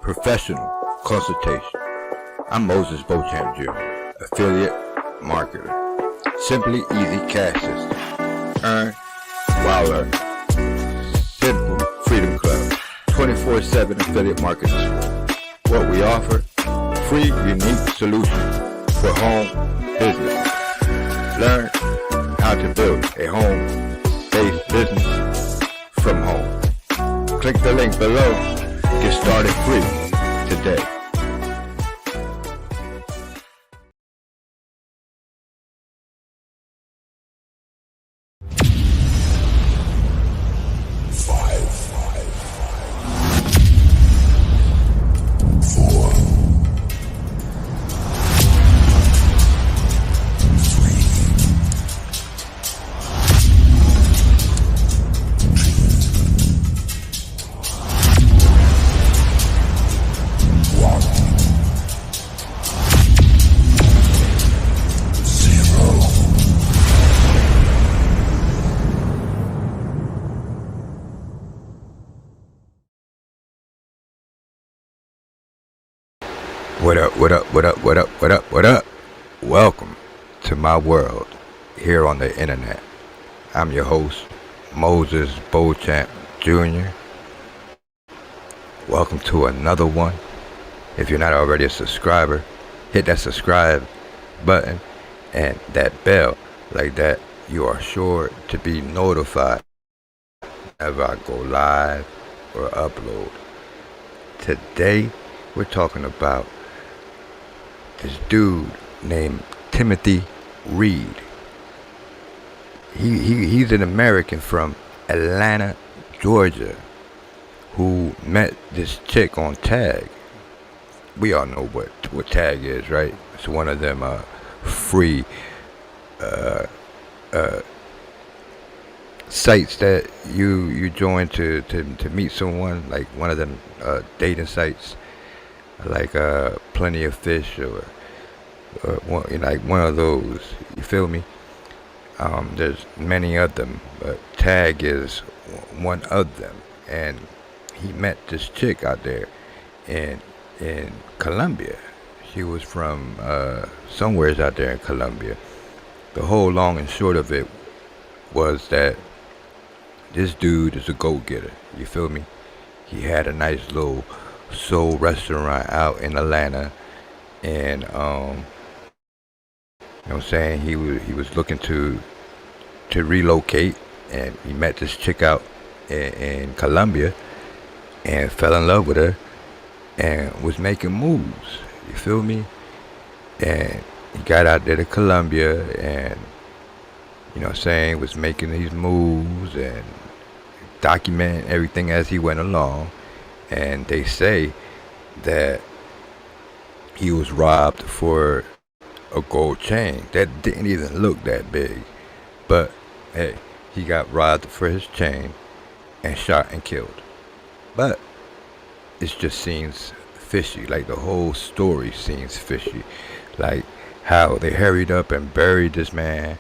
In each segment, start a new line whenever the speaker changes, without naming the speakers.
professional consultation. I'm Moises Beauchamp Jr., affiliate marketer. Simply easy cash system. Earn while learning. Simple Freedom Club. 24/7 affiliate marketing support. What we offer, free unique solutions for home business. Learn how to build a home-based business from home. Click the link below. Get started free today. What up, what up, what up, what up, what up, what up? Welcome to my world here on the internet. I'm your host, Moises Beauchamp Jr. Welcome to another one. If you're not already a subscriber, hit that subscribe button and that bell. Like that, you are sure to be notified whenever I go live or upload. Today, we're talking about this dude named Timothy Reed. He's an American from Atlanta, Georgia, who met this chick on Tag. We all know what Tag is, right? It's one of them free sites that you join to meet someone, like one of them dating sites, like Plenty of Fish or like one of those. You feel me? There's many of them, but Tag is one of them. And he met this chick out there in Colombia. She was from somewheres out there in Colombia. The whole long and short of it was that this dude is a go-getter. You feel me? He had a nice little soul restaurant out in Atlanta, and you know what I'm saying, he was looking to relocate, and he met this chick out in Colombia and fell in love with her and was making moves. You feel me? And he got out there to Colombia and, you know what I'm saying, was making these moves and documenting everything as he went along. And they say that he was robbed for a gold chain that didn't even look that big. But hey, he got robbed for his chain and shot and killed. But it just seems fishy. Like the whole story seems fishy. Like how they hurried up and buried this man.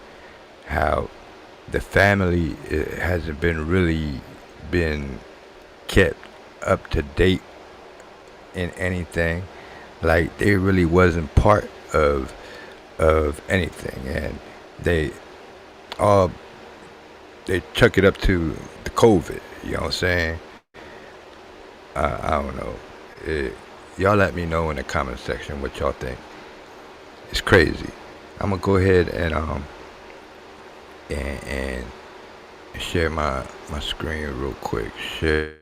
How the family hasn't been kept up to date in anything. Like they really wasn't part of anything, and they chuck it up to the COVID. You know what I'm saying? I don't know. Y'all let me know in the comment section what y'all think. It's crazy. I'm gonna go ahead and share my screen real quick. Share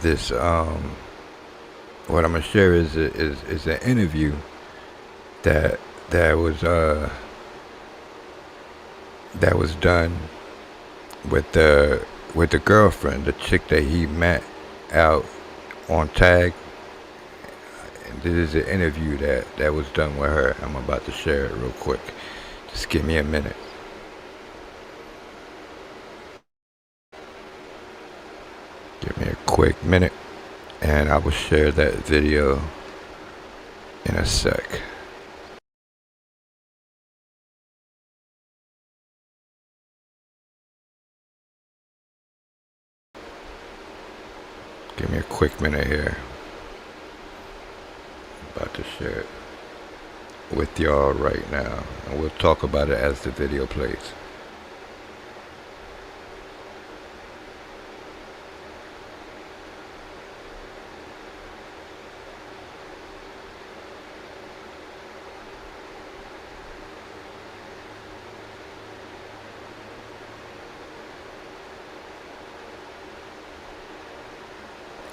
this. What I'm gonna share is an interview that was done with the girlfriend, the chick that he met out on Tag. And this is an interview that was done with her. I'm about to share it real quick. Just give me a minute. Give me a quick minute, and I will share that video in a sec. Give me a quick minute here. About to share it with y'all right now, and we'll talk about it as the video plays.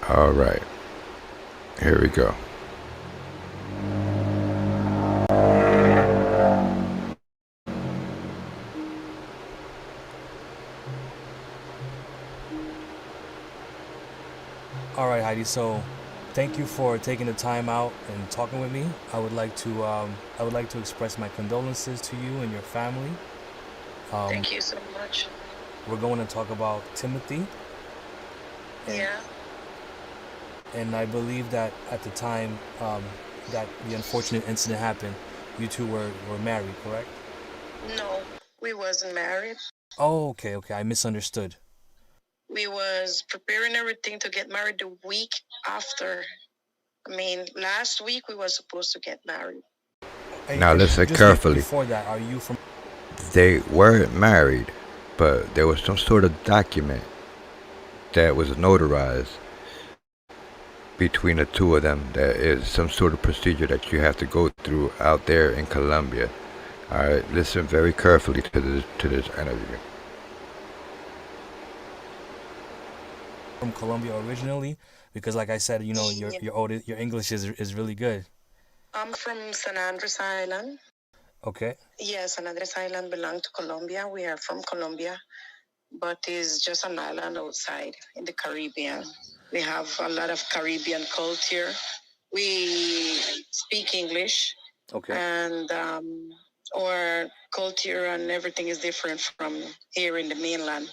All right, here we go.
All right, Heidi. So, thank you for taking the time out and talking with me. I would like to express my condolences to you and your family.
Thank you so much.
We're going to talk about Timothy,
Yeah.
and I believe that at the time that the unfortunate incident happened, you two were married, correct?
No, we wasn't married.
Oh, okay, okay. I misunderstood.
We was preparing everything to get married the week after. I mean, last week we was supposed to get married.
Now listen
Just
carefully.
before that, are you from?
They weren't married, but there was some sort of document that was notarized between the two of them. That is some sort of procedure that you have to go through out there in Colombia. All right, listen very carefully to this interview.
From Colombia originally? Because, like I said, you know, your English is really good.
I'm from San Andres Island.
Okay.
Yes, San Andres Island belong to Colombia. We are from Colombia, but it's just an island outside in the Caribbean. We have a lot of Caribbean culture. We speak English.
Okay.
And our culture and everything is different from here in the mainland.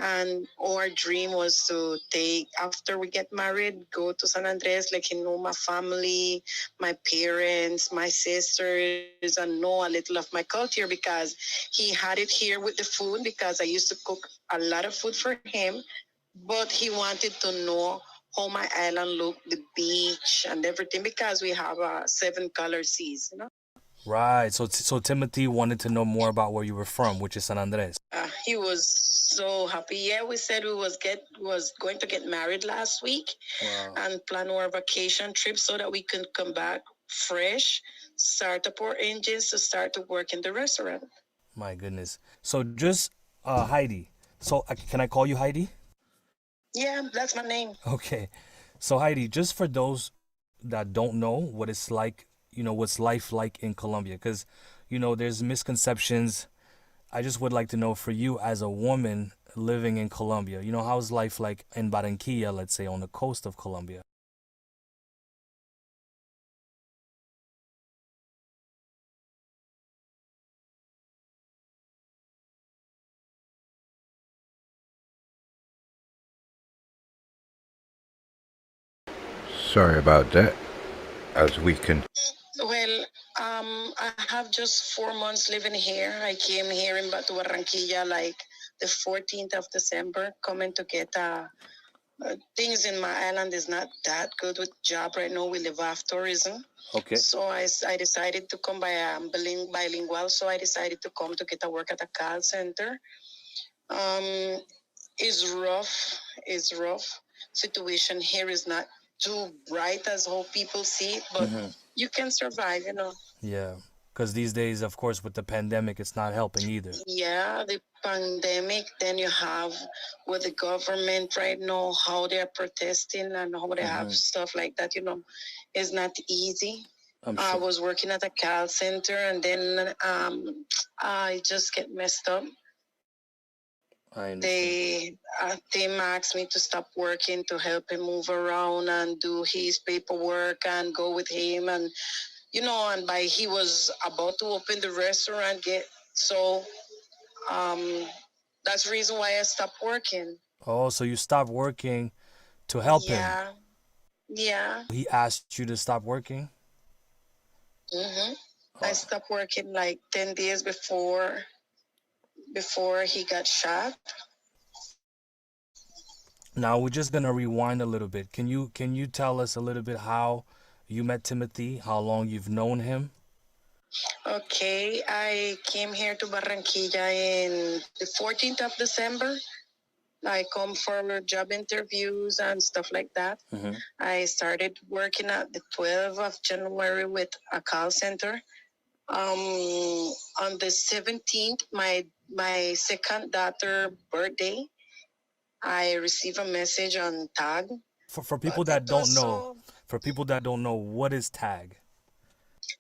And our dream was to take, after we get married, go to San Andres, like, you know, my family, my parents, my sisters, and know a little of my culture, because he had it here with the food, because I used to cook a lot of food for him, but he wanted to know how my island looked, the beach and everything, because we have 7 color seas, you know.
Right. So Timothy wanted to know more about where you were from, which is San Andres.
He was so happy. Yeah, we said we was going to get married last week.
Wow.
And plan our vacation trip so that we can come back fresh, start up our engines to start to work in the restaurant.
My goodness. So just Heidi. So can I call you Heidi?
Yeah, that's my name.
Okay. So Heidi, just for those that don't know what it's like, you know, what's life like in Colombia, because you know there's misconceptions. I just would like to know, for you as a woman living in Colombia, you know, how's life like in Barranquilla, let's say, on the coast of Colombia?
Sorry about that. As we can.
Well, I have just 4 months living here. I came here in Barranquilla like the 14th of December, coming to get things in my island is not that good with job right now. We live off tourism.
Okay.
So I decided to come by bilingual. So I decided to come to get a work at a call center. Um, it's rough. It's rough. Situation here is not too bright as how people see it, but you can survive, you know.
Yeah. Because these days, of course, with the pandemic, it's not helping either.
Yeah, the pandemic, then you have with the government right now, how they're protesting and how they have stuff like that, you know, it's not easy. I was working at a call center, and then I just get messed up.
I understand.
They asked me to stop working to help him move around and do his paperwork and go with him, and you know, and by he was about to open the restaurant, so um, that's the reason why I stopped working.
Oh, so you stopped working to help him.
Yeah, yeah.
He asked you to stop working?
I stopped working like 10 days before he got shot.
Now we're just gonna rewind a little bit. Can you tell us a little bit how you met Timothy? How long you've known him?
Okay, I came here to Barranquilla in the 14th of December. I come for job interviews and stuff like that. I started working at the 12th of January with a call center. On the 17th, my second daughter birthday, I received a message on Tag.
For people that don't know, what is tag?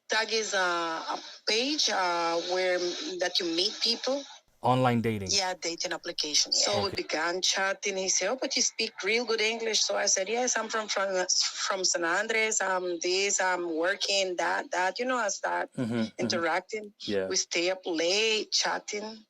Tag is a page where that you meet people.
Online dating.
Yeah, dating application. So we began chatting. He said, "Oh, but you speak real good English." So I said, "Yes, I'm from San Andres. I'm working, that. I start interacting.
Yeah.
We stay up late chatting.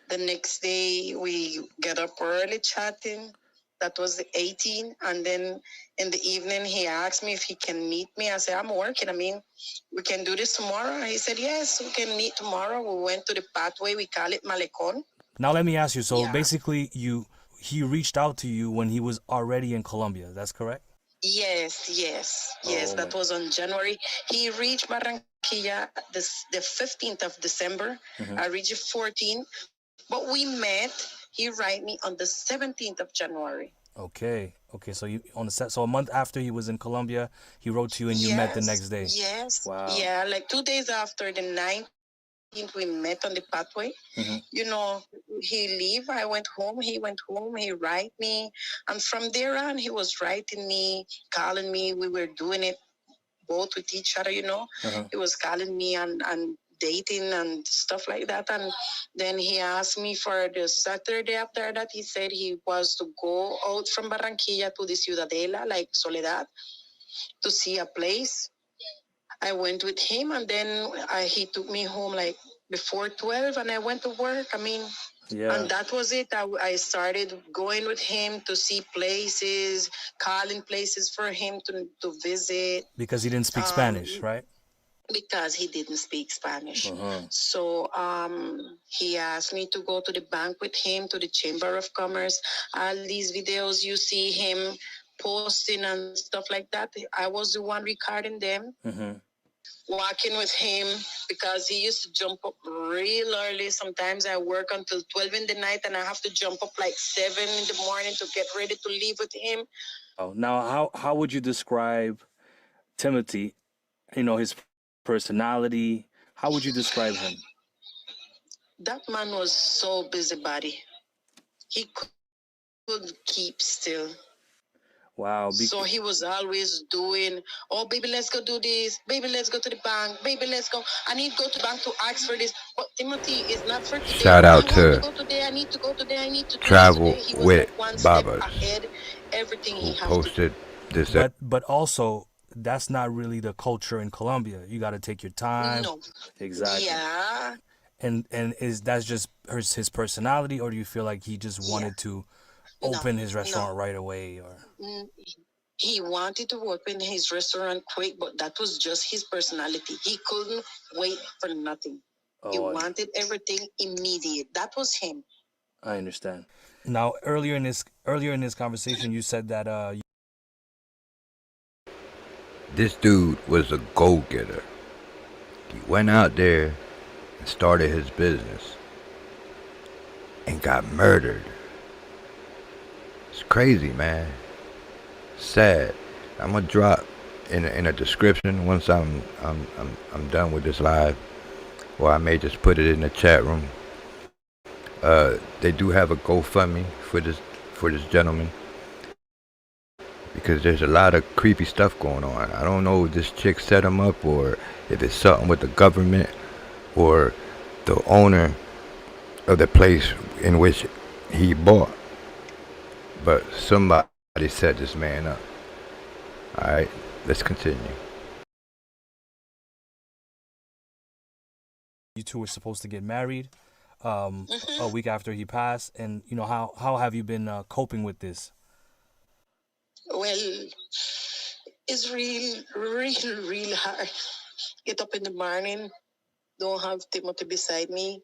The next day we get up early chatting. That was the 18th. And then in the evening, he asked me if he can meet me. I said, "I'm working. I mean, we can do this tomorrow." He said, "Yes, we can meet tomorrow." We went to the pathway. We call it Malecon.
Now let me ask you. So
Yeah.
basically, he reached out to you when he was already in Colombia. That's correct?
Yes.
Oh,
That was on January. He reached Barranquilla the 15th of December. I reached the 14th. But we met. He write me on the 17th of January.
Okay. So you on the set. So a month after he was in Colombia, he wrote to you and you met the next day.
Yes.
Wow.
Yeah, like 2 days after the 19th, we met on the pathway. He leave. I went home. He went home. He write me. And from there on, he was writing me, calling me. We were doing it both with each other, He was calling me and dating and stuff like that. And then he asked me for the Saturday after that. He said he was to go out from Barranquilla to the Ciudadela, like Soledad, to see a place. I went with him, and then he took me home like before 12, and I went to work. I mean,
Yeah.
and that was it. I started going with him to see places, calling places for him to visit.
Because he didn't speak Spanish, right?
Because he didn't speak Spanish. So he asked me to go to the bank with him, to the Chamber of Commerce. All these videos you see him posting and stuff like that, I was the one recording them. Walking with him, because he used to jump up real early. Sometimes I work until 12 in the night, and I have to jump up like 7 in the morning to get ready to leave with him.
Oh, now how would you describe Timothy? His personality. How would you describe him?
That man was so busybody. He could keep still.
Wow.
So he was always doing, "Oh, baby, let's go do this. Baby, let's go to the bank. Baby, let's go. I need to go to the bank to ask for this." But Timothy is not for today.
Shout
I
out
want to
to
go today. I need to go today. I need to do this
Travel
today. He was
with
like one step
Babas,
ahead. Everything
who
he has to do.
posted this.
But also that's not really the culture in Colombia. You got to take your time.
No.
Exactly.
Yeah.
And is that just his personality, or do you feel like he just wanted to open his restaurant right away, or?
He wanted to open his restaurant quick, but that was just his personality. He couldn't wait for nothing. He wanted everything immediate. That was him.
I understand. Now, earlier in this conversation, you said that
This dude was a go-getter. He went out there and started his business and got murdered. It's crazy, man. Sad. I'm gonna drop in a description once I'm done with this live, or I may just put it in the chat room. They do have a GoFundMe for this gentleman, because there's a lot of creepy stuff going on. I don't know if this chick set him up, or if it's something with the government or the owner of the place in which he bought. But somebody set this man up. Alright, let's continue.
you two were supposed to get married a week after he passed, and how have you been coping with this?
Well, it's real hard. Get up in the morning, don't have Timothy beside me,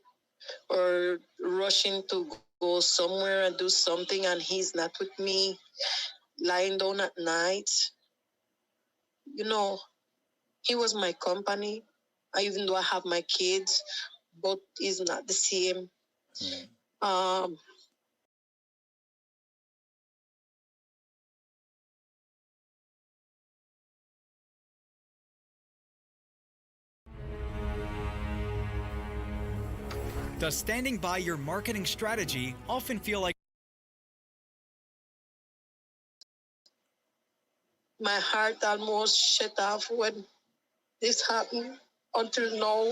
or rushing to go somewhere and do something and he's not with me, lying down at night. You know, he was my company. Even though I have my kids, but it's not the same. Um,
Does standing by your marketing strategy often feel like
my heart almost shut off when this happened. Until now,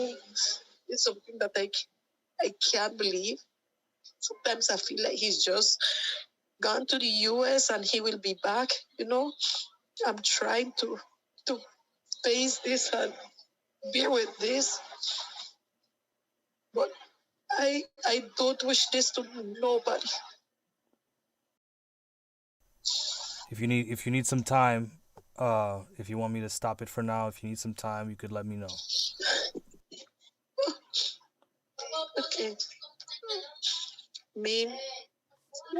it's something that I can't believe. Sometimes I feel like he's just gone to the US and he will be back. You know, I'm trying to face this and bear with this, but I don't wish this to nobody.
If you need some time, if you want me to stop it for now, if you need some time, you could let me know.
Okay. Me,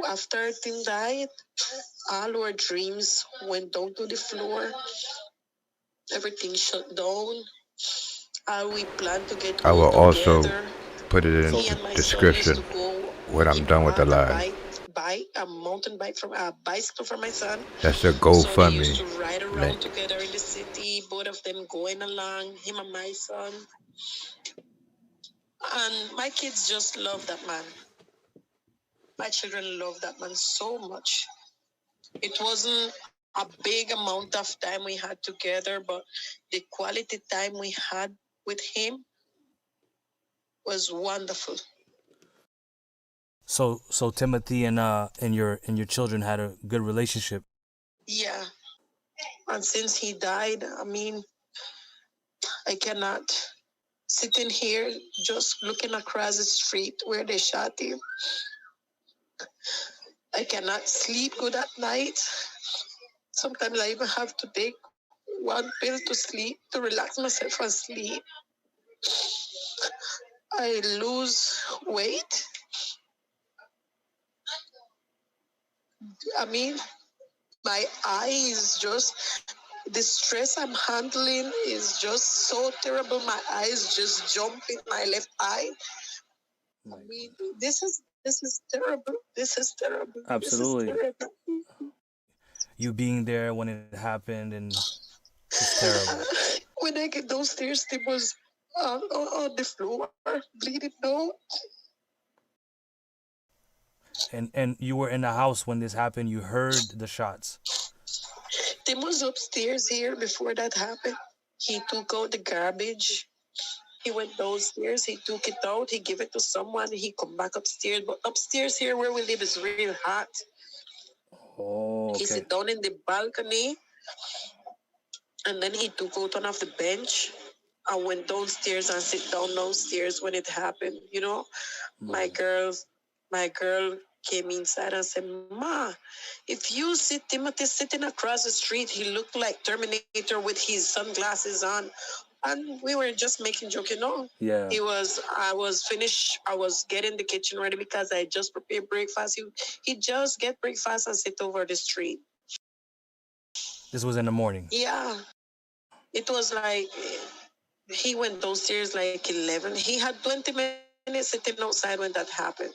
after Tim died, all our dreams went down to the floor. Everything shut down. We planned to get
I will
old
also
together.
put it in
Me
the
and my son used
description
to go.
when
He
I'm done with the
bought a
live.
a mountain bike from a bicycle for my son.
That's the
So they used
GoFundMe
to ride around
link.
together in the city, both of them going along, him and my son. And my kids just love that man. My children love that man so much. It wasn't a big amount of time we had together, but the quality time we had with him was wonderful.
So Timothy and your children had a good relationship.
Yeah. And since he died, I mean, I cannot sit in here just looking across the street where they shot him. I cannot sleep good at night. Sometimes I even have to take one pill to sleep, to relax myself and sleep. I lose weight. I mean, my eyes just, the stress I'm handling is just so terrible. My eyes just jump in my left eye. I mean, this is terrible. This is terrible.
Absolutely.
This is terrible.
You being there when it happened, and it's terrible.
When I get downstairs, it was on the floor, bleeding out.
And you were in the house when this happened. You heard the shots.
Tim was upstairs here before that happened. He took out the garbage. He went downstairs. He took it out. He gave it to someone. He come back upstairs. But upstairs here where we live is real hot.
Oh, okay.
He sit down in the balcony, and then he took out one of the bench. I went downstairs and sit down downstairs when it happened. You know, my girl came inside and said, "Ma, if you see Timothy sitting across the street, he looked like Terminator with his sunglasses on." And we were just making joke, you know.
Yeah.
I was finished. I was getting the kitchen ready because I just prepared breakfast. He just get breakfast and sit over the street.
This was in the morning.
Yeah. It was like he went downstairs like 11. He had 20 minutes sitting outside when that happened.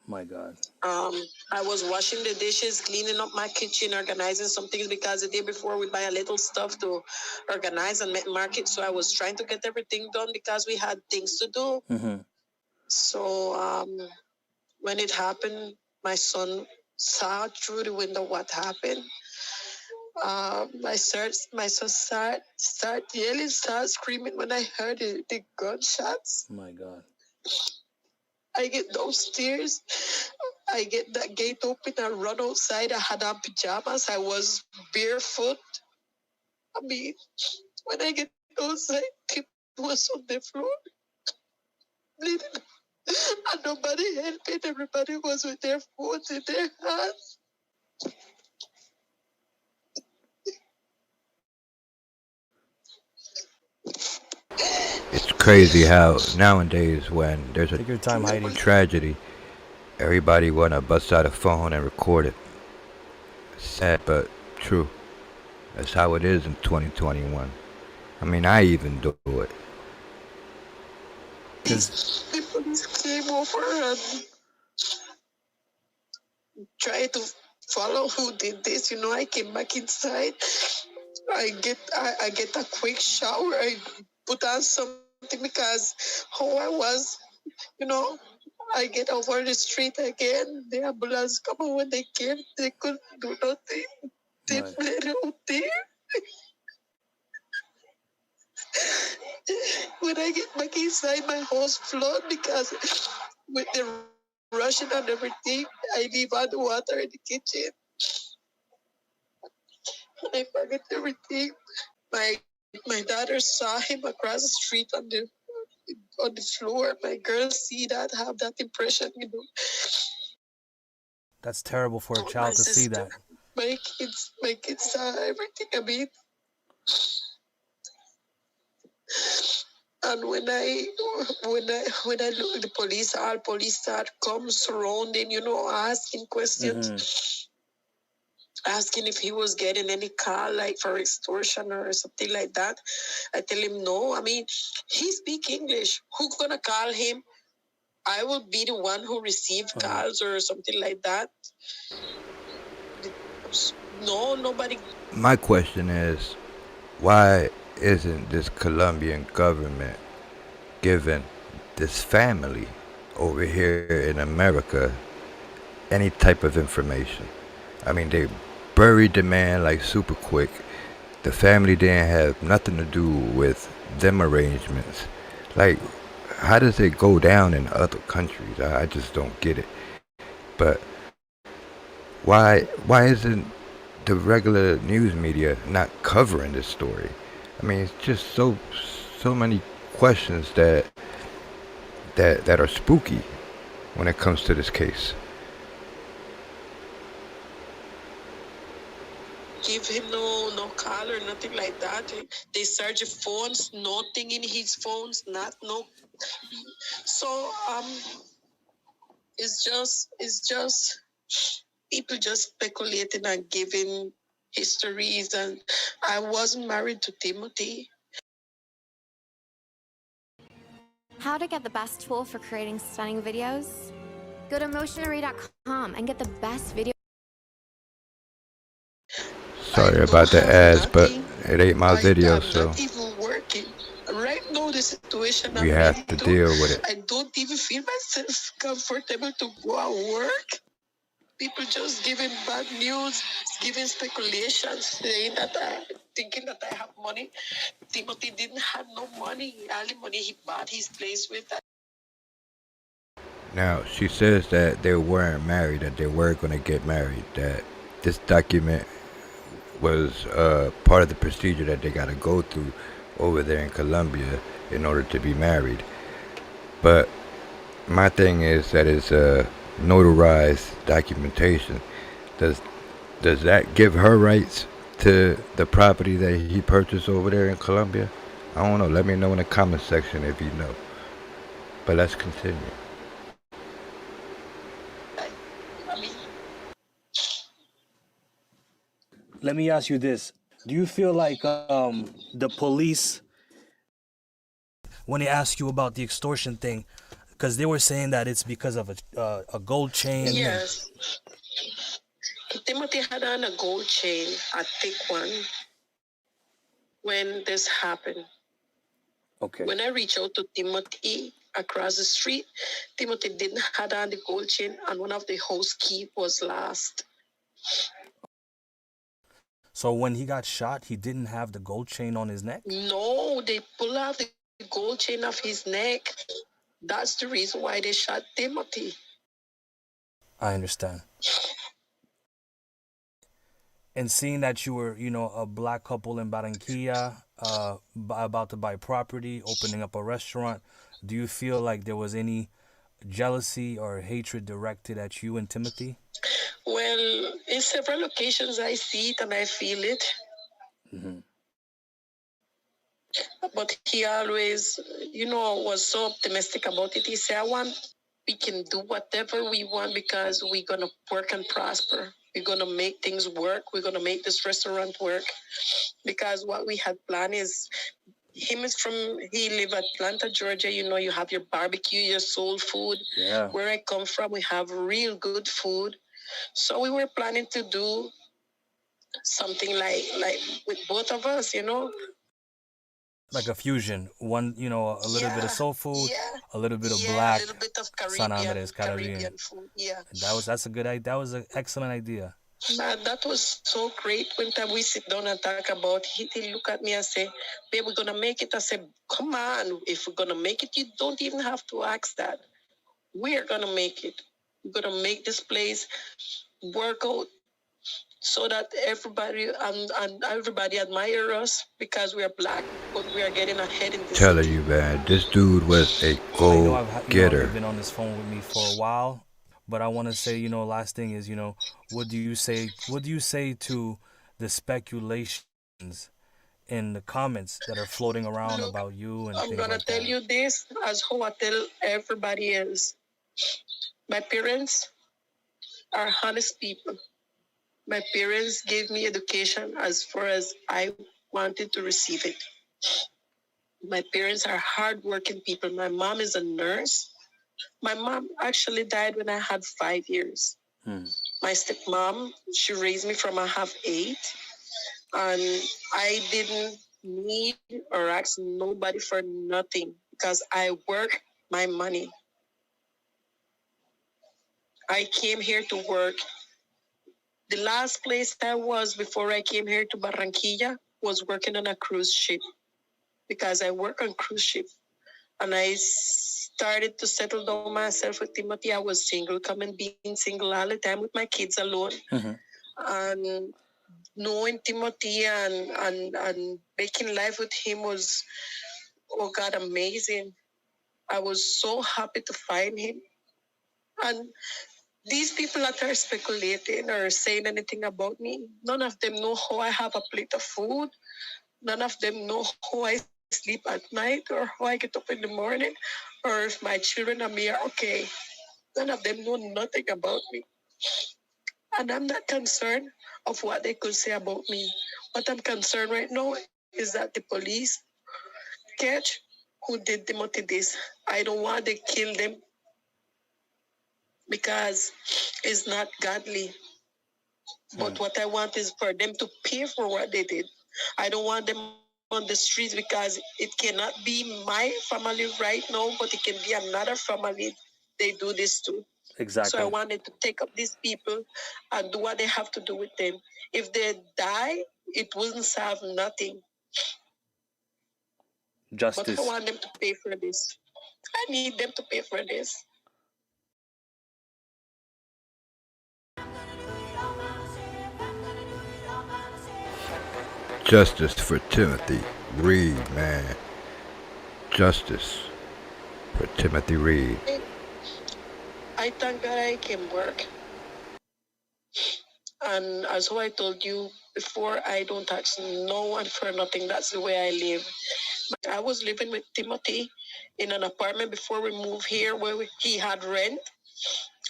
My God.
I was washing the dishes, cleaning up my kitchen, organizing some things because the day before we buy a little stuff to organize and market. So I was trying to get everything done because we had things to do.
Mm-hmm.
So when it happened, my son saw through the window what happened. My son start yelling, start screaming when I heard the gunshots.
My God.
I get downstairs. I get that gate open. I run outside. I had on pajamas. I was barefoot. I mean, when I get outside, people was on the floor bleeding. And nobody helping. Everybody was with their phones in their hands.
It's crazy how nowadays when there's a
Take your time, Heidi.
tragedy, Everybody wanna bust out a phone and record it. Sad but true. That's how it is in 2021. I mean, I even do it.
Because
The police came over and tried to follow who did this. I came back inside. I get a quick shower. I put on something because how I was, you know, I get over the street again. The ambulance come and when they came, they couldn't do nothing. They
right.
bled out there. When I get back inside, my house flood because with the rushing and everything, I leave all the water in the kitchen. I forget everything. My daughter saw him across the street on the floor. My girl see that, have that impression.
That's terrible for a
My
child to see
sister,
that.
my kids saw everything. I mean, and when I look, the police, all police start come surrounding, asking questions, asking if he was getting any call like for extortion or something like that. I tell him no. I mean, he speak English. Who gonna call him? I will be the one who receive calls or something like that. No, nobody.
My question is, why isn't this Colombian government giving this family over here in America any type of information? I mean, they buried the man like super quick. The family didn't have nothing to do with them arrangements. Like, how does it go down in other countries? I just don't get it. But why isn't the regular news media not covering this story? I mean, it's just so many questions that are spooky when it comes to this case.
Give him no call or nothing like that. They search his phones, nothing in his phones, not no. So it's just people just speculating and giving histories. And I wasn't married to Timothy.
How to get the best tool for creating stunning videos? Go to motionary.com and get the best video.
Sorry about the ads, but it ain't my video, so
not even working. Right now, the situation
we
I'm
have to
into,
deal with it.
I don't even feel myself comfortable to go and work. People just giving bad news, giving speculations, saying that thinking that I have money. Timothy didn't have no money. All the money he bought his place with.
Now, she says that they weren't married, that they were going to get married, that this document was part of the procedure that they got to go through over there in Colombia in order to be married. But my thing is that it's notarized documentation. Does that give her rights to the property that he purchased over there in Colombia? I don't know. Let me know in the comment section if you know. But let's continue.
Let me ask you this: do you feel like the police, when they ask you about the extortion thing, because they were saying that it's because of a gold chain?
Yes. Timothy had on a gold chain, a thick one, when this happened.
Okay.
When I reached out to Timothy across the street, Timothy didn't have on the gold chain, and one of the house key was lost.
So when he got shot, he didn't have the gold chain on his neck?
No, they pull out the gold chain off his neck. That's the reason why they shot Timothy.
I understand. And seeing that you were, a black couple in Barranquilla, about to buy property, opening up a restaurant, do you feel like there was any jealousy or hatred directed at you and Timothy?
Well, in several occasions I see it and I feel it. But he always, was so optimistic about it. He said, I want we can do whatever we want because we're going to work and prosper. We're going to make things work. We're going to make this restaurant work because what we had planned is he live at Atlanta, Georgia. You know, you have your barbecue, your soul food.
Yeah.
Where I come from, we have real good food. So we were planning to do something like with both of us, you know.
Like a fusion. One, you know, a little bit of soul food, a little bit of
a
black
little bit of
San Andres
Caribbean
Caribbean.
food. Yeah.
That's a good idea. That was an excellent idea.
That was so great. When time we sit down and talk about it, he look at me and say, babe, we're gonna make it. I said, come on, if we're gonna make it, you don't even have to ask that. We're gonna make it. We're gonna make this place work out so that everybody and everybody admire us because we are black, but we are getting ahead in this.
Telling you, man, this dude was a go-getter.
You've been on this phone with me for a while, but I want to say, you know, last thing is, you know, what do you say to the speculations in the comments that are floating around about you and
I'm
things
gonna
like
tell
that?
you this as how I tell everybody else. My parents are honest people. My parents gave me education as far as I wanted to receive it. My parents are hardworking people. My mom is a nurse. My mom actually died when I had 5 years. My stepmom, she raised me from I have 8. And I didn't need or ask nobody for nothing because I work my money. I came here to work. The last place I was before I came here to Barranquilla was working on a cruise ship because I work on cruise ship. And I started to settle down myself with Timothy. I was single, being single all the time with my kids alone. And knowing Timothy and making life with him was, oh God, amazing. I was so happy to find him. And these people that are speculating or saying anything about me, none of them know how I have a plate of food. None of them know how I sleep at night or how I get up in the morning or if my children and me are okay. None of them know nothing about me. And I'm not concerned of what they could say about me. What I'm concerned right now is that the police catch who did Timothy this. I don't want to kill them because it's not godly. But what I want is for them to pay for what they did. I don't want them on the streets because it cannot be my family right now, but it can be another family they do this to.
Exactly.
So I wanted to take up these people and do what they have to do with them. If they die, it wouldn't solve nothing.
Justice.
But I want them to pay for this. I need them to pay for this.
Justice for Timothy Reed, man. Justice for Timothy Reed.
I thank God I can work. And as I told you before, I don't ask no one for nothing. That's the way I live. I was living with Timothy in an apartment before we moved here where he had rent.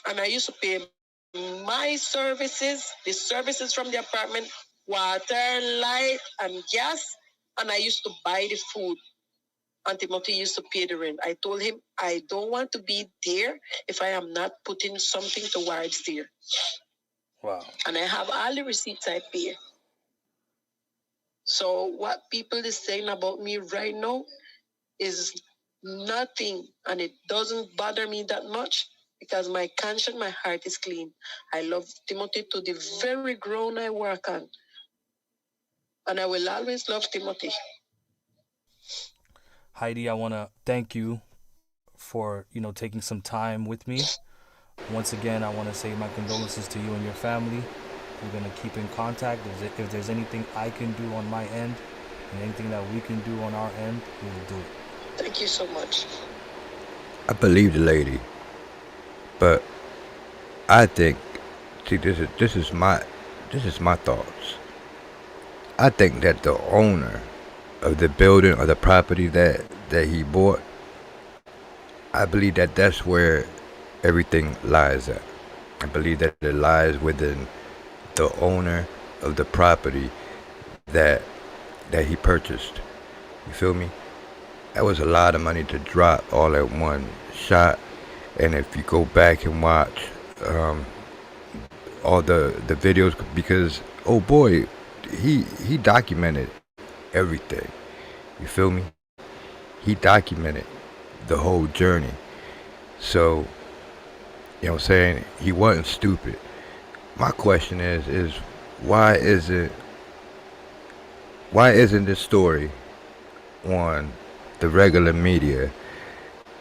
And I used to pay my services, the services from the apartment, water, light, and gas. And I used to buy the food. And Timothy used to pay the rent. I told him, I don't want to be there if I am not putting something towards there.
Wow.
And I have all the receipts I pay. So what people is saying about me right now is nothing. And it doesn't bother me that much because my conscience, my heart is clean. I love Timothy to the very ground I work on. And I will always love Timothy.
Heidi, I want to thank you for, you know, taking some time with me. Once again, I want to say my condolences to you and your family. We're going to keep in contact. If there's anything I can do on my end and anything that we can do on our end, we will do it.
Thank you so much.
I believe the lady, but I think, see, this is my thoughts. I think that the owner of the building or the property that he bought, I believe that that's where everything lies at. I believe that it lies within the owner of the property that he purchased. You feel me? That was a lot of money to drop all at one shot. And if you go back and watch all the videos, because oh boy, he documented everything. You feel me? He documented the whole journey. So, you know what I'm saying? He wasn't stupid. My question is why isn't this story on the regular media,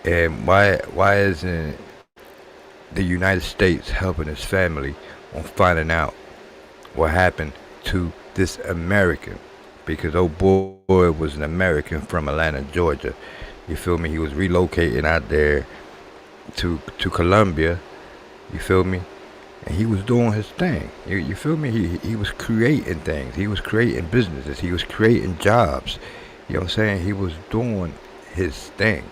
and why isn't the United States helping his family on finding out what happened to this American? Because oh boy was an American from Atlanta, Georgia. You feel me? He was relocating out there to Colombia. You feel me? And he was doing his thing. You feel me? He was creating things. He was creating businesses. He was creating jobs. You know what I'm saying? He was doing his thing.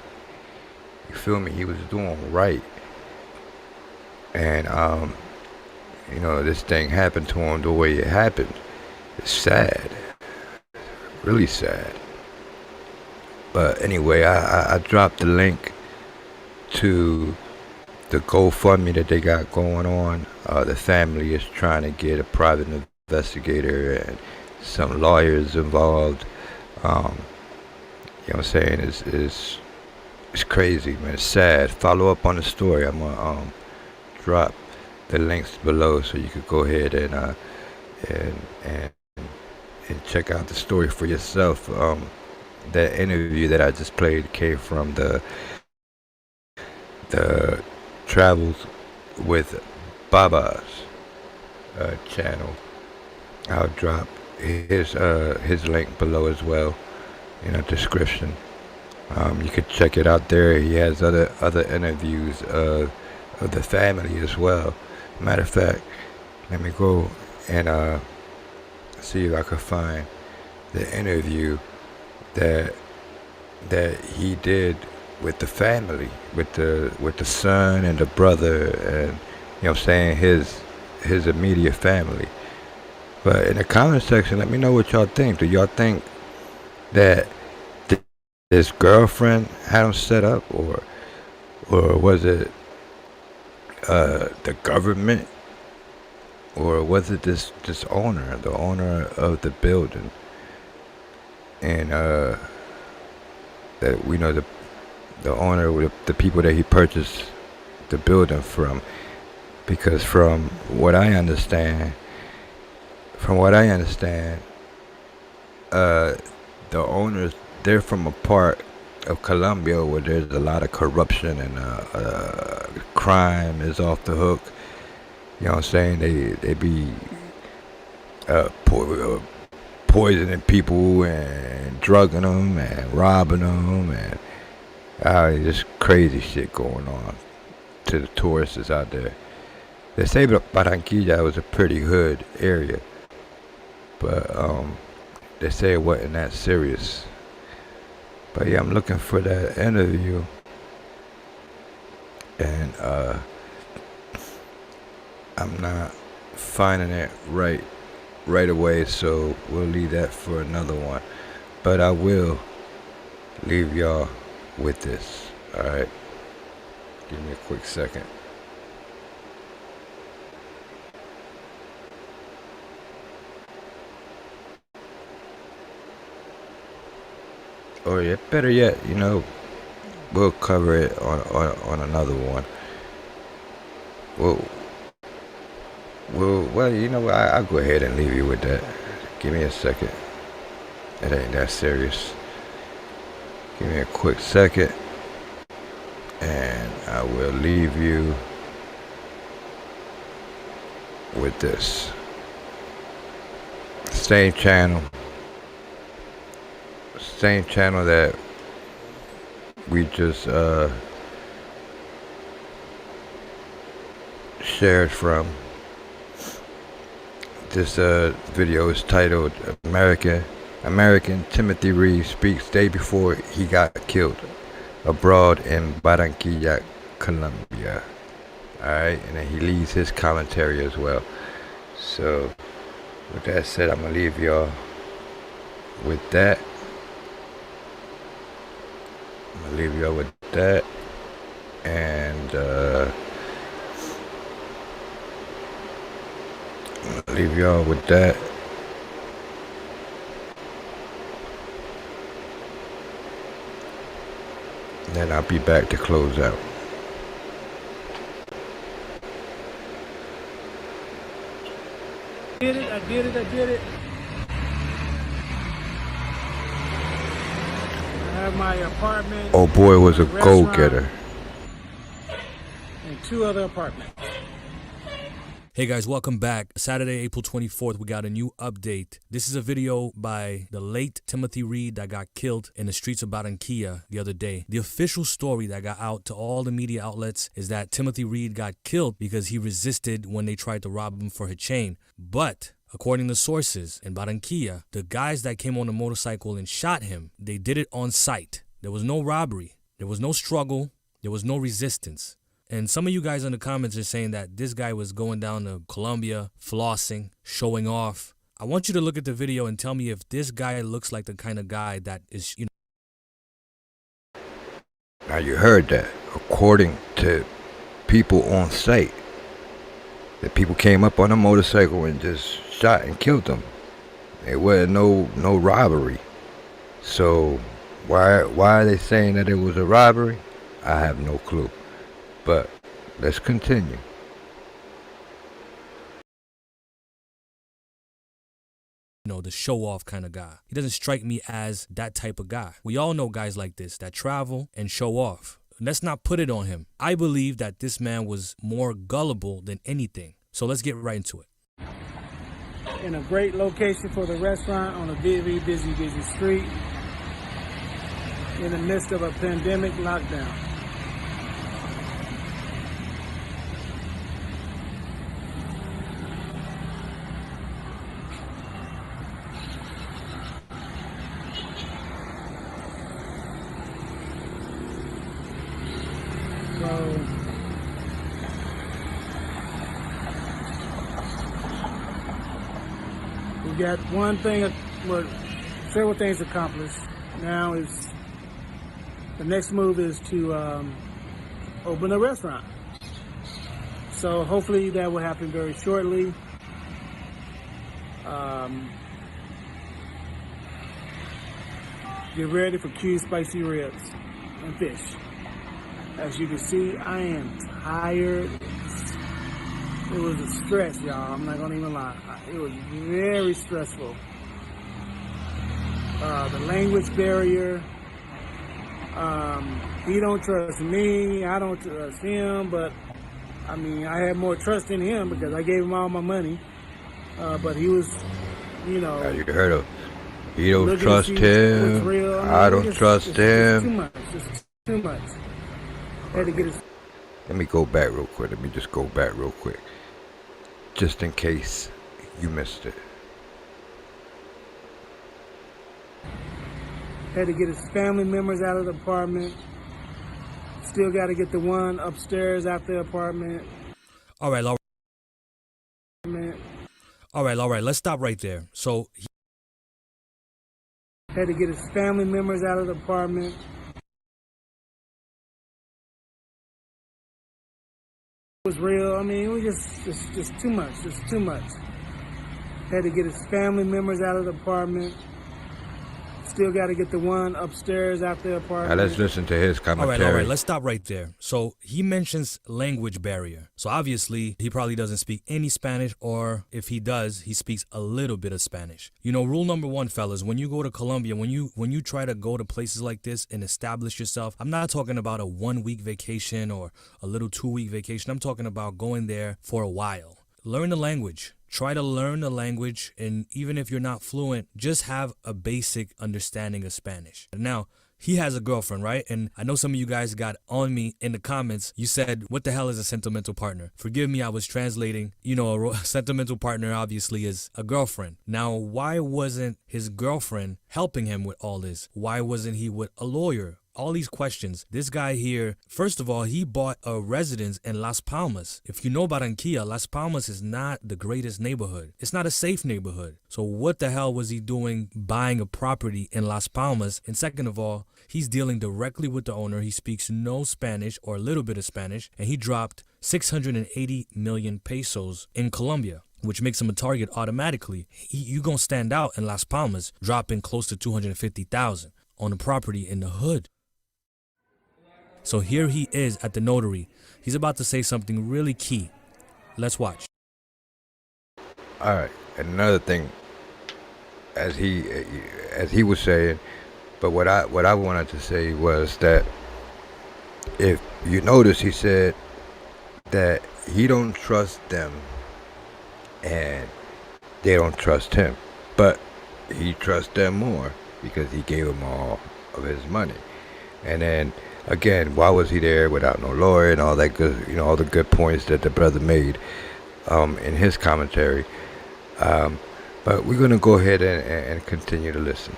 You feel me? He was doing right. And you know, this thing happened to him the way it happened. It's sad. Really sad. But anyway, I dropped the link to the GoFundMe that they got going on. The family is trying to get a private investigator and some lawyers involved. You know what I'm saying? It's crazy, man. It's sad. Follow up on the story. I'm gonna drop the links below so you could go ahead and check out the story for yourself. That interview that I just played came from the Travels with Baba's channel. I'll drop his link below as well in the description. You could check it out there. He has other interviews of the family as well. Matter of fact, let me go and see if I can find the interview that he did with the family, with the son and the brother, and you know what I'm saying, his immediate family. But in the comment section, let me know what y'all think. Do y'all think that his girlfriend had him set up, or was it the government, or was it this owner, the owner of the building, and that we know the owner, the people that he purchased the building from? Because from what I understand, the owners, they're from a part of Colombia where there's a lot of corruption and crime is off the hook. You know what I'm saying? They be poisoning people and drugging them and robbing them, and just crazy shit going on to the tourists out there. They say Barranquilla was a pretty hood area, but they say it wasn't that serious. But yeah, I'm looking for that interview, and I'm not finding it right away, so we'll leave that for another one. But I will leave y'all with this. Alright, give me a quick second. Or yeah, better yet, you know, we'll cover it on another one. Well, you know what, I'll go ahead and leave you with that. Give me a second. It ain't that serious. Give me a quick second, and I will leave you with this. Same channel that we just shared from. This video is titled American Timothy Reed speaks day before he got killed abroad in Barranquilla, Colombia. Alright, and then he leaves his commentary as well. So, with that said, I'm going to leave y'all with that. I'm going to leave y'all with that. And, I'm going to leave y'all with that. And then I'll be back to close out.
I did it. I have my apartment.
Oh boy, was a
restaurant,
go-getter.
And 2 other apartments.
Hey guys, welcome back. Saturday, April 24th, we got a new update. This is a video by the late Timothy Reed that got killed in the streets of Barranquilla the other day. The official story that got out to all the media outlets is that Timothy Reed got killed because he resisted when they tried to rob him for his chain. But according to sources in Barranquilla, the guys that came on the motorcycle and shot him, they did it on sight. There was no robbery. There was no struggle. There was no resistance. And some of you guys in the comments are saying that this guy was going down to Colombia, flossing, showing off. I want you to look at the video and tell me if this guy looks like the kind of guy that is,
Now you heard that. According to people on site, that people came up on a motorcycle and just shot and killed them. It wasn't no robbery. So why are they saying that it was a robbery? I have no clue. But let's continue.
the show off kind of guy. He doesn't strike me as that type of guy. We all know guys like this that travel and show off. Let's not put it on him. I believe that this man was more gullible than anything. So let's get right into it.
In a great location for the restaurant on a very busy street in the midst of a pandemic lockdown. So we got one thing, well, several things accomplished. Now is the next move is to open a restaurant. So hopefully that will happen very shortly. Get ready for cute spicy ribs and fish. As you can see, I am tired. It was a stress, y'all. I'm not gonna even lie. It was very stressful. The language barrier. He don't trust me. I don't trust him. But I mean, I had more trust in him because I gave him all my money. But he was, you know.
Now you heard of. You don't trust him. I don't trust him.
Too much. Just too much. Had to get his.
Let me go back real quick. Let me just go back real quick. Just in case you missed it.
Had to get his family members out of the apartment. Still got to get the one upstairs out the apartment.
All right. Let's stop right there. So
Had to get his family members out of the apartment. It was real. I mean, it was just too much. Just too much. Had to get his family members out of the apartment. Still got to get the one upstairs out the apartment.
Now let's listen to his commentary.
all right, let's stop right there. So he mentions language barrier. So obviously he probably doesn't speak any Spanish, or if he does, he speaks a little bit of Spanish. You know, rule number one, fellas, when you go to Colombia, when you try to go to places like this and establish yourself, I'm not talking about a 1 week vacation or a little 2 week vacation. I'm talking about going there for a while. Learn the language. Try to learn the language, and even if you're not fluent, just have a basic understanding of Spanish. Now, he has a girlfriend, right? And I know some of you guys got on me in the comments. You said, what the hell is a sentimental partner? Forgive me, I was translating. You know, a sentimental partner obviously is a girlfriend. Now, why wasn't his girlfriend helping him with all this? Why wasn't he with a lawyer? all these questions. This guy here, first of all, he bought a residence in Las Palmas. If you know Barranquilla, Las Palmas is not the greatest neighborhood. It's not a safe neighborhood. So what the hell was he doing buying a property in Las Palmas? And second of all, he's dealing directly with the owner. He speaks no Spanish or a little bit of Spanish, and he dropped 680 million pesos in Colombia, which makes him a target automatically. You gonna stand out in Las Palmas, dropping close to 250,000 on a property in the hood. So here he is at the notary. He's about to say something really key. Let's watch.
All right. And another thing, as he was saying, but what I wanted to say was that if you notice, he said that he don't trust them and they don't trust him, but he trusts them more because he gave them all of his money. And then again, why was he there without no lawyer and all that good, all the good points that the brother made in his commentary. But we're gonna go ahead and continue to listen.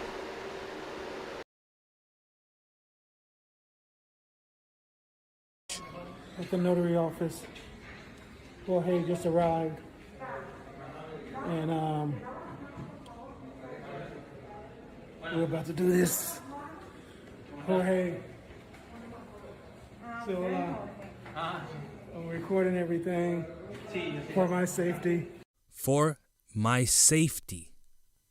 At the notary office. Jorge just arrived, and we're about to do this. Jorge, so I'm recording everything for my safety.
For my safety,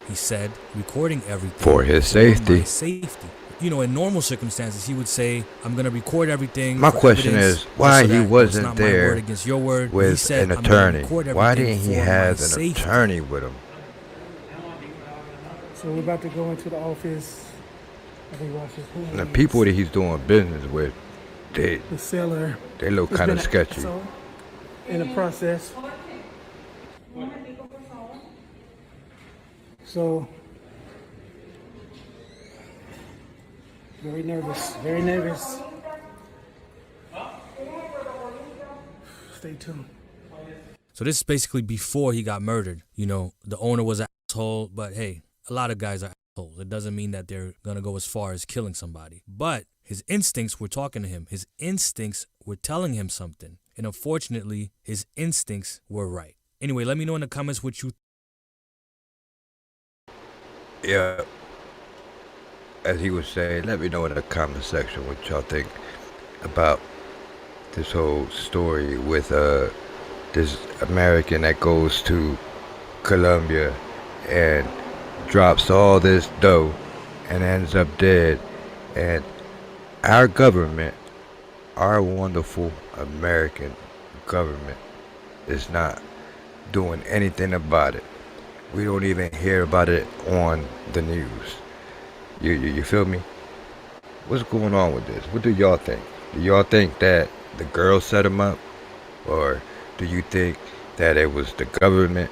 he said, recording everything.
For his
For my
safety.
safety. In normal circumstances, he would say, I'm going to record everything.
My
for
question
evidence,
is, why
so
he
that it's
wasn't
not my
there
word against your word. He
with
said,
an
"I'm gonna
attorney?
record
Why
everything
didn't he
for
have
my
an
safety."
attorney with him?
So we're about to go into the office. I think watch his hands.
And the people that he's doing business with, they
The seller.
look
It's
kind
been
of sketchy.
So, in the process. So, very nervous, very nervous. Stay tuned.
So this is basically before he got murdered. The owner was an asshole, but hey, a lot of guys are assholes. It doesn't mean that they're going to go as far as killing somebody. But his instincts were talking to him. His instincts were telling him something. And unfortunately, his instincts were right. Anyway, let me know in the comments what you
Yeah. As he was saying, let me know in the comment section what y'all think about this whole story with this American that goes to Colombia and drops all this dough and ends up dead. And our government, our wonderful American government, is not doing anything about it. We don't even hear about it on the news. You feel me? What's going on with this? What do y'all think? Do y'all think that the girl set him up? Or do you think that it was the government?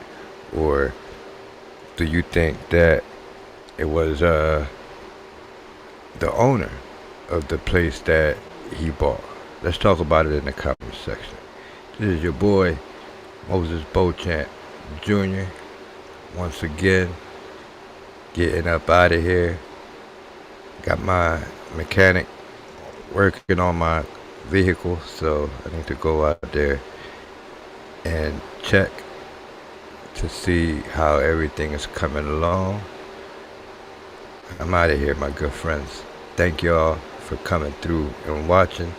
Or do you think that it was the owner of the place that he bought? Let's talk about it in the comment section. This is your boy, Moises Beauchamp Jr. Once again, getting up out of here. Got my mechanic working on my vehicle, so I need to go out there and check to see how everything is coming along. I'm out of here, my good friends. Thank y'all for coming through and watching.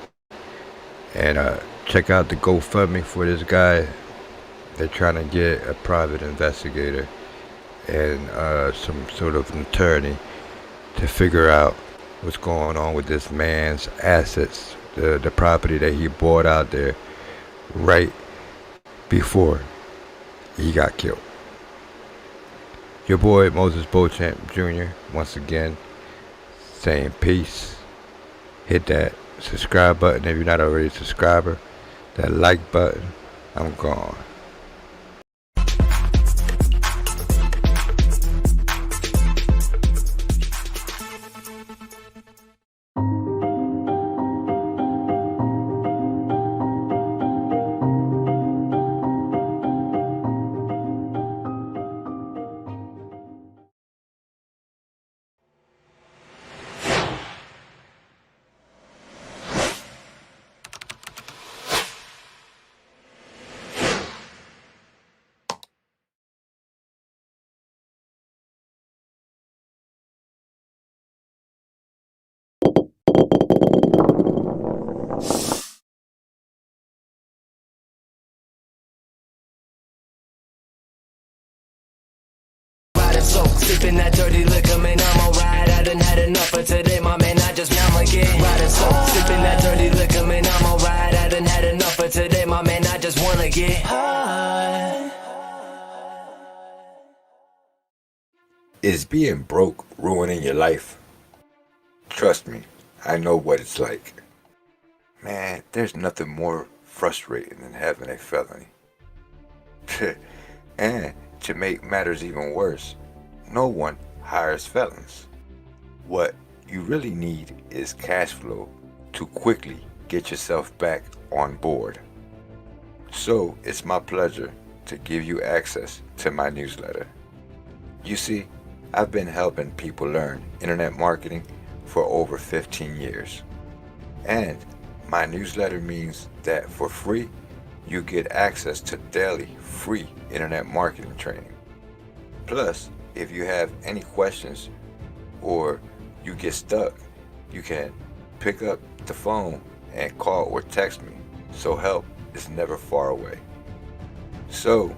And check out the GoFundMe for this guy. They're trying to get a private investigator and some sort of an attorney to figure out what's going on with this man's assets, the property that he bought out there right before he got killed. Your boy Moises Beauchamp Jr. once again saying peace. Hit that subscribe button if you're not already a subscriber. That like button. I'm gone.
Sipping that dirty liquor, man, I'm alright. I done had enough for today, my man. I just I'ma get riding slow. Sipping that dirty liquor, man, I'm alright. I done had enough for today, my man. I just wanna get high.
Is being broke ruining your life? Trust me, I know what it's like. Man, there's nothing more frustrating than having a felony. And to make matters even worse, no one hires felons. What you really need is cash flow to quickly get yourself back on board. So it's my pleasure to give you access to my newsletter. You see, I've been helping people learn internet marketing for over 15 years. And my newsletter means that for free, you get access to daily free internet marketing training. Plus, if you have any questions or you get stuck, you can pick up the phone and call or text me, so help is never far away. So,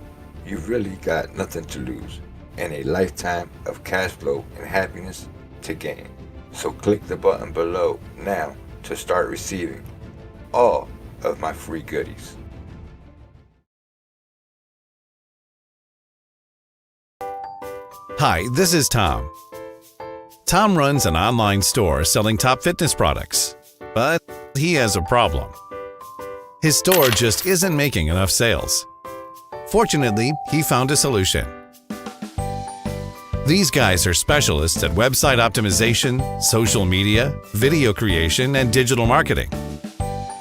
you've really got nothing to lose and a lifetime of cash flow and happiness to gain. So click the button below now to start receiving all of my free goodies.
Hi, this is Tom. Tom runs an online store selling top fitness products, but he has a problem. His store just isn't making enough sales. Fortunately, he found a solution. These guys are specialists at website optimization, social media, video creation, and digital marketing.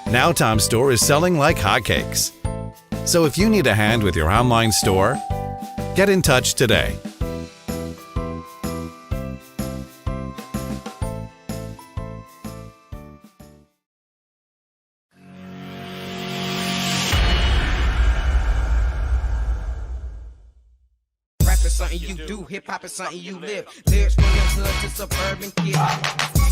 Now Tom's store is selling like hotcakes. So if you need a hand with your online store, get in touch today.
Rap is something you do, hip hop is something you live. Lyrics from the hood to suburban kid.